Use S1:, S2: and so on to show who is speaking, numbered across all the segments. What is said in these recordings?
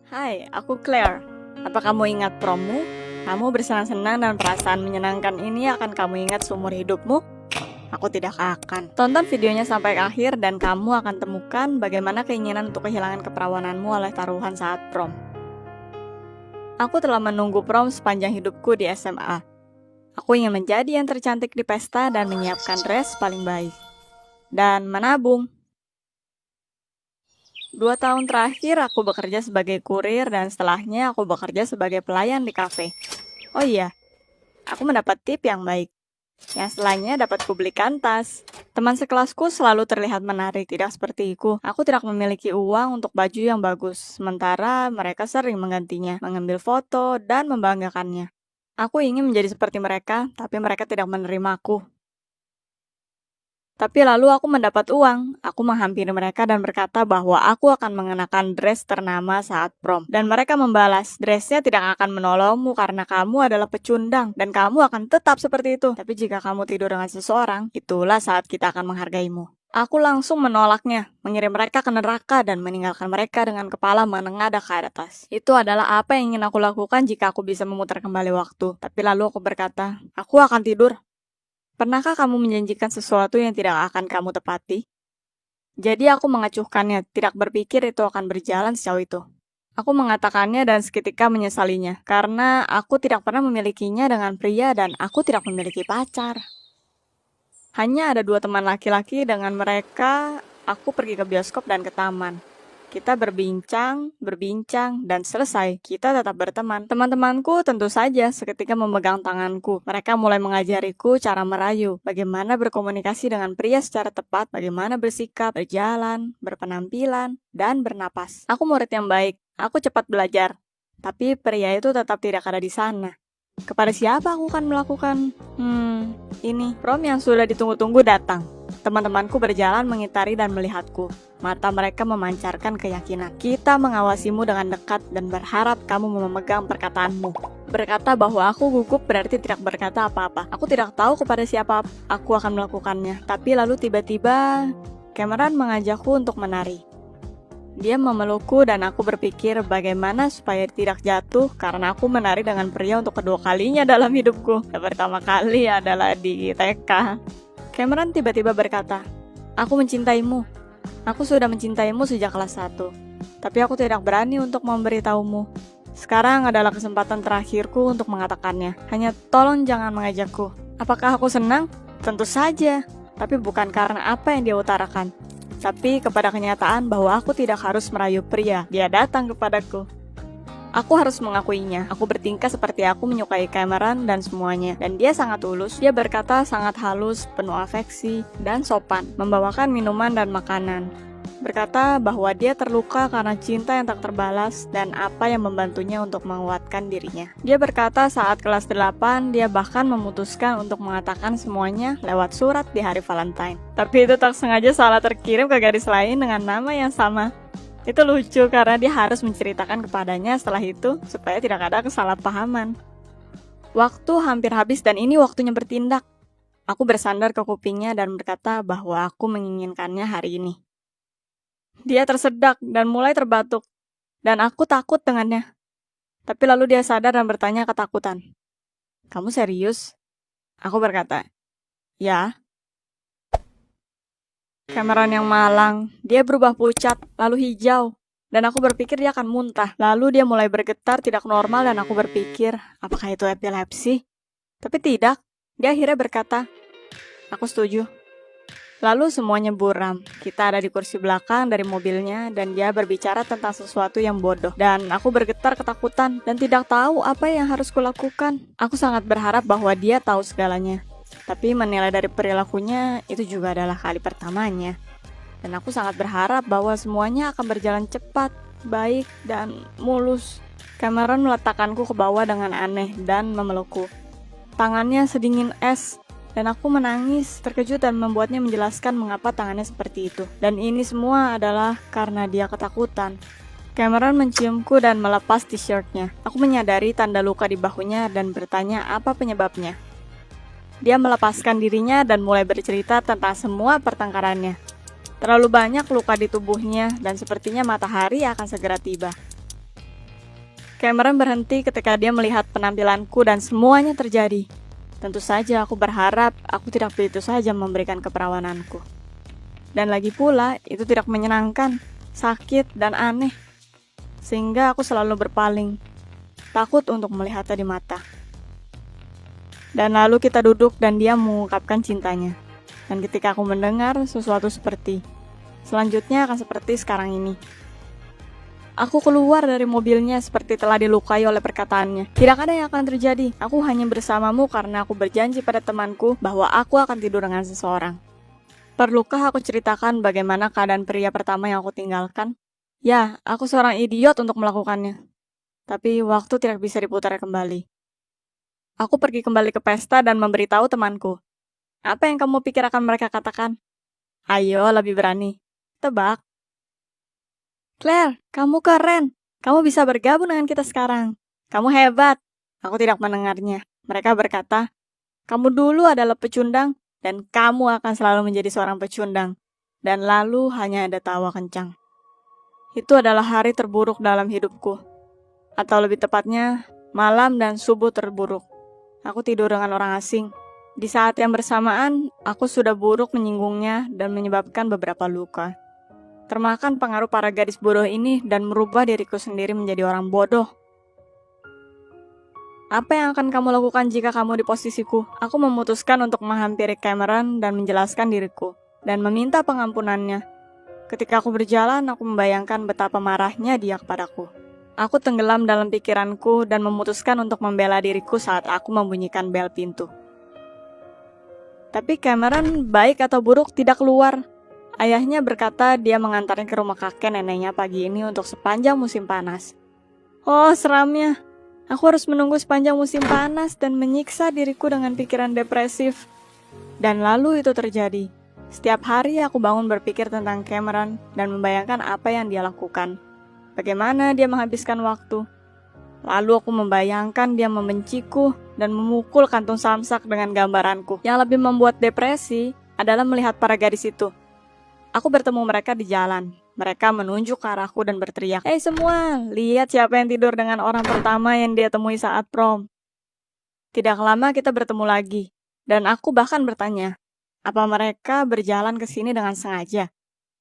S1: Hai, aku Claire. Apa kamu ingat prommu? Kamu bersenang-senang dan perasaan menyenangkan ini akan kamu ingat seumur hidupmu? Aku tidak akan. Tonton videonya sampai akhir dan kamu akan temukan bagaimana keinginan untuk kehilangan keperawananmu oleh taruhan saat prom. Aku telah menunggu prom sepanjang hidupku di SMA. Aku ingin menjadi yang tercantik di pesta dan menyiapkan dress paling baik. Dan menabung. 2 tahun terakhir aku bekerja sebagai kurir dan setelahnya aku bekerja sebagai pelayan di kafe. Oh iya, aku mendapat tip yang baik. Yang setelahnya dapat kublikan tas. Teman sekelasku selalu terlihat menarik, tidak sepertiku. Aku tidak memiliki uang untuk baju yang bagus, sementara mereka sering menggantinya, mengambil foto, dan membanggakannya. Aku ingin menjadi seperti mereka, tapi mereka tidak menerimaku. Tapi lalu aku mendapat uang. Aku menghampiri mereka dan berkata bahwa aku akan mengenakan dress ternama saat prom. Dan mereka membalas, dressnya tidak akan menolongmu karena kamu adalah pecundang. Dan kamu akan tetap seperti itu. Tapi jika kamu tidur dengan seseorang, itulah saat kita akan menghargaimu. Aku langsung menolaknya, mengirim mereka ke neraka dan meninggalkan mereka dengan kepala menengadah ke atas. Itu adalah apa yang ingin aku lakukan jika aku bisa memutar kembali waktu. Tapi lalu aku berkata, aku akan tidur. Pernahkah kamu menjanjikan sesuatu yang tidak akan kamu tepati? Jadi aku mengacuhkannya, tidak berpikir itu akan berjalan sejauh itu. Aku mengatakannya dan seketika menyesalinya, karena aku tidak pernah memilikinya dengan pria dan aku tidak memiliki pacar. Hanya ada 2 teman laki-laki, dengan mereka aku pergi ke bioskop dan ke taman. Kita berbincang, dan selesai, kita tetap berteman. Teman-temanku tentu saja seketika memegang tanganku. Mereka mulai mengajariku cara merayu, bagaimana berkomunikasi dengan pria secara tepat, bagaimana bersikap, berjalan, berpenampilan, dan bernapas. Aku murid yang baik, aku cepat belajar. Tapi pria itu tetap tidak ada di sana. Kepada siapa aku akan melakukan? Ini, prom yang sudah ditunggu-tunggu datang. Teman-temanku berjalan mengitari dan melihatku. Mata mereka memancarkan keyakinan. Kita mengawasimu dengan dekat dan berharap kamu memegang perkataanmu. Berkata bahwa aku gugup berarti tidak berkata apa-apa. Aku tidak tahu kepada siapa aku akan melakukannya. Tapi lalu tiba-tiba, Cameron mengajakku untuk menari. Dia memelukku dan aku berpikir bagaimana supaya tidak jatuh karena aku menari dengan pria untuk kedua kalinya dalam hidupku. Yang pertama kali adalah di TK. Cameron tiba-tiba berkata, aku mencintaimu. Aku sudah mencintaimu sejak kelas 1. Tapi aku tidak berani untuk memberitahumu. Sekarang adalah kesempatan terakhirku untuk mengatakannya. Hanya tolong jangan mengajakku. Apakah aku senang? Tentu saja. Tapi bukan karena apa yang dia utarakan. Tapi kepada kenyataan bahwa aku tidak harus merayu pria. Dia datang kepadaku. Aku harus mengakuinya. Aku bertingkah seperti aku menyukai Cameron dan semuanya. Dan dia sangat tulus. Dia berkata sangat halus, penuh afeksi, dan sopan. Membawakan minuman dan makanan. Berkata bahwa dia terluka karena cinta yang tak terbalas dan apa yang membantunya untuk menguatkan dirinya. Dia berkata saat kelas 8, dia bahkan memutuskan untuk mengatakan semuanya lewat surat di hari Valentine. Tapi itu tak sengaja salah terkirim ke gadis lain dengan nama yang sama. Itu lucu karena dia harus menceritakan kepadanya setelah itu supaya tidak ada kesalahpahaman. Waktu hampir habis dan ini waktunya bertindak. Aku bersandar ke kupingnya dan berkata bahwa aku menginginkannya hari ini. Dia tersedak dan mulai terbatuk, dan aku takut dengannya. Tapi lalu dia sadar dan bertanya ketakutan. Kamu serius? Aku berkata, ya. Cameron yang malang, dia berubah pucat, lalu hijau. Dan aku berpikir dia akan muntah. Lalu dia mulai bergetar tidak normal dan aku berpikir, apakah itu epilepsi? Tapi tidak, dia akhirnya berkata, aku setuju. Lalu semuanya buram. Kita ada di kursi belakang dari mobilnya dan dia berbicara tentang sesuatu yang bodoh. Dan aku bergetar ketakutan dan tidak tahu apa yang harus kulakukan. Aku sangat berharap bahwa dia tahu segalanya. Tapi menilai dari perilakunya itu juga adalah kali pertamanya. Dan aku sangat berharap bahwa semuanya akan berjalan cepat, baik, dan mulus. Cameron meletakkanku ke bawah dengan aneh dan memelukku. Tangannya sedingin es. Dan aku menangis, terkejut dan membuatnya menjelaskan mengapa tangannya seperti itu. Dan ini semua adalah karena dia ketakutan. Cameron menciumku dan melepas t-shirtnya. Aku menyadari tanda luka di bahunya dan bertanya apa penyebabnya. Dia melepaskan dirinya dan mulai bercerita tentang semua pertengkarannya. Terlalu banyak luka di tubuhnya dan sepertinya matahari akan segera tiba. Cameron berhenti ketika dia melihat penampilanku dan semuanya terjadi. Tentu saja aku berharap aku tidak begitu saja memberikan keperawananku. Dan lagi pula, itu tidak menyenangkan, sakit, dan aneh. Sehingga aku selalu berpaling, takut untuk melihatnya di mata. Dan lalu kita duduk dan dia mengungkapkan cintanya. Dan ketika aku mendengar sesuatu selanjutnya akan seperti sekarang ini. Aku keluar dari mobilnya seperti telah dilukai oleh perkataannya. Tidak ada yang akan terjadi. Aku hanya bersamamu karena aku berjanji pada temanku bahwa aku akan tidur dengan seseorang. Perlukah aku ceritakan bagaimana keadaan pria pertama yang aku tinggalkan? Ya, aku seorang idiot untuk melakukannya. Tapi waktu tidak bisa diputar kembali. Aku pergi kembali ke pesta dan memberitahu temanku. Apa yang kamu pikir akan mereka katakan? Ayo, lebih berani. Tebak. Claire, kamu keren. Kamu bisa bergabung dengan kita sekarang. Kamu hebat. Aku tidak mendengarnya. Mereka berkata, kamu dulu adalah pecundang, dan kamu akan selalu menjadi seorang pecundang. Dan lalu hanya ada tawa kencang. Itu adalah hari terburuk dalam hidupku. Atau lebih tepatnya, malam dan subuh terburuk. Aku tidur dengan orang asing. Di saat yang bersamaan, aku sudah buruk menyinggungnya dan menyebabkan beberapa luka. Termakan pengaruh para gadis bodoh ini dan merubah diriku sendiri menjadi orang bodoh. Apa yang akan kamu lakukan jika kamu di posisiku? Aku memutuskan untuk menghampiri Cameron dan menjelaskan diriku, dan meminta pengampunannya. Ketika aku berjalan, aku membayangkan betapa marahnya dia kepadaku. Aku tenggelam dalam pikiranku dan memutuskan untuk membela diriku saat aku membunyikan bel pintu. Tapi Cameron, baik atau buruk, tidak keluar. Ayahnya berkata dia mengantarnya ke rumah kakek neneknya pagi ini untuk sepanjang musim panas. Oh, seramnya. Aku harus menunggu sepanjang musim panas dan menyiksa diriku dengan pikiran depresif. Dan lalu itu terjadi. Setiap hari aku bangun berpikir tentang Cameron dan membayangkan apa yang dia lakukan. Bagaimana dia menghabiskan waktu. Lalu aku membayangkan dia membenciku dan memukul kantung samsak dengan gambaranku. Yang lebih membuat depresi adalah melihat para gadis itu. Aku bertemu mereka di jalan. Mereka menunjuk ke arahku dan berteriak, "Hei semua, lihat siapa yang tidur dengan orang pertama yang dia temui saat prom." Tidak lama kita bertemu lagi. Dan aku bahkan bertanya, apa mereka berjalan ke sini dengan sengaja?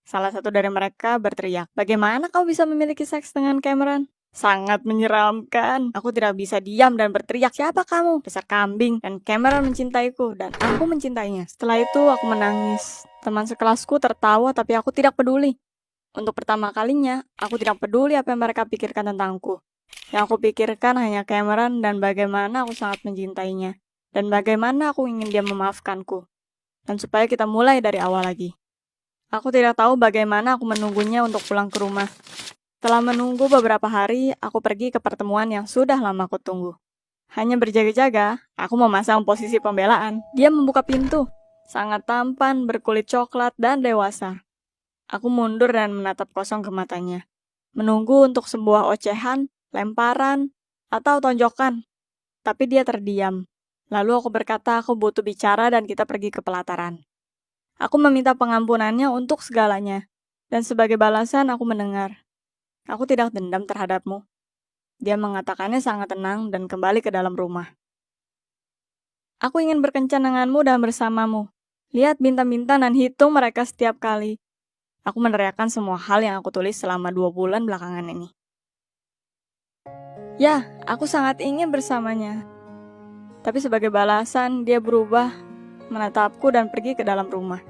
S1: Salah satu dari mereka berteriak, "Bagaimana kau bisa memiliki seks dengan Cameron?" Sangat menyeramkan. Aku tidak bisa diam dan berteriak, "Siapa kamu? Dasar kambing." Dan Cameron mencintaiku, dan aku mencintainya. Setelah itu aku menangis. Teman sekelasku tertawa, tapi aku tidak peduli. Untuk pertama kalinya, aku tidak peduli apa yang mereka pikirkan tentangku. Yang aku pikirkan hanya Cameron dan bagaimana aku sangat mencintainya. Dan bagaimana aku ingin dia memaafkanku. Dan supaya kita mulai dari awal lagi. Aku tidak tahu bagaimana aku menunggunya untuk pulang ke rumah. Setelah menunggu beberapa hari, aku pergi ke pertemuan yang sudah lama aku tunggu. Hanya berjaga-jaga, aku memasang posisi pembelaan. Dia membuka pintu. Sangat tampan, berkulit coklat, dan dewasa. Aku mundur dan menatap kosong ke matanya. Menunggu untuk sebuah ocehan, lemparan, atau tonjokan. Tapi dia terdiam. Lalu aku berkata aku butuh bicara dan kita pergi ke pelataran. Aku meminta pengampunannya untuk segalanya. Dan sebagai balasan aku mendengar. Aku tidak dendam terhadapmu. Dia mengatakannya sangat tenang dan kembali ke dalam rumah. Aku ingin berkencan denganmu dan bersamamu. Lihat bintang-bintang dan hitung mereka setiap kali. Aku meneriakkan semua hal yang aku tulis selama 2 bulan belakangan ini. Ya, aku sangat ingin bersamanya. Tapi sebagai balasan, dia berubah, menatapku dan pergi ke dalam rumah.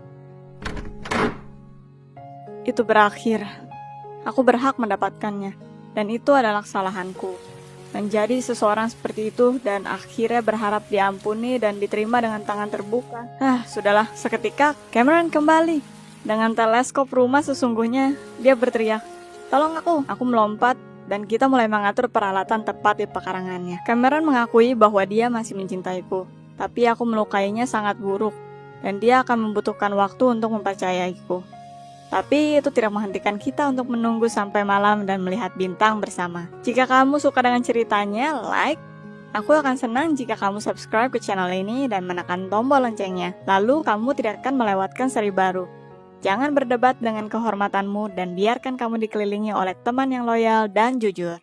S1: Itu berakhir. Aku berhak mendapatkannya, dan itu adalah kesalahanku. Menjadi seseorang seperti itu dan akhirnya berharap diampuni dan diterima dengan tangan terbuka. Sudahlah, seketika Cameron kembali. Dengan teleskop rumah sesungguhnya, dia berteriak, "Tolong aku!" Aku melompat, dan kita mulai mengatur peralatan tepat di pekarangannya. Cameron mengakui bahwa dia masih mencintaiku, tapi aku melukainya sangat buruk, dan dia akan membutuhkan waktu untuk mempercayaiku. Tapi itu tidak menghentikan kita untuk menunggu sampai malam dan melihat bintang bersama. Jika kamu suka dengan ceritanya, like. Aku akan senang jika kamu subscribe ke channel ini dan menekan tombol loncengnya. Lalu kamu tidak akan melewatkan seri baru. Jangan berdebat dengan kehormatanmu dan biarkan kamu dikelilingi oleh teman yang loyal dan jujur.